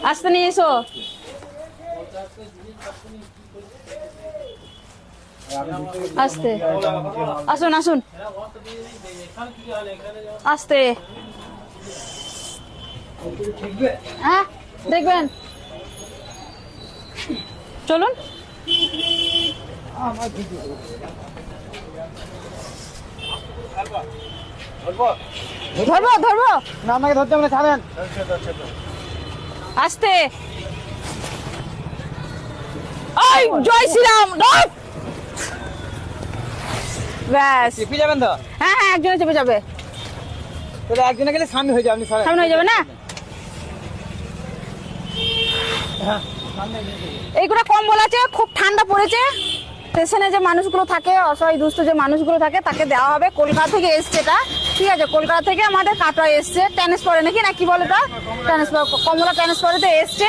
আস্তে নিয়ে এসো। আস্তে আসুন আসুন, আস্তে। হ্যাঁ দেখবেন, চলুন। ধরবো ধরবো না, আমাকে ধরতে হবে না, ছাড়েন। আস্তে। ওই জয় শ্রীরাম, ধর। ব্যাস। চেপে যাবেন তো? হ্যাঁ হ্যাঁ, একজনে চেপে যাবে। তাহলে একজনে গেলে সামনে হয়ে যাবে, আপনি ছাড়েন। সামনে হয়ে যাবে না? এইগুলো কম্বল আছে, খুব ঠান্ডা পড়েছে। স্টেশনে যে মানুষগুলো থাকে, অসহায় দুস্থ যে মানুষগুলো থাকে, তাকে দেওয়া হবে। কলকাতা থেকে এসছে এটা, ঠিক আছে? কলকাতা থেকে আমাদের কাটোয়া এসছে ট্রান্সফারে, নাকি না কি বলে তা, ট্রান্সফার, কমলা ট্রান্সফারেতে এসছে।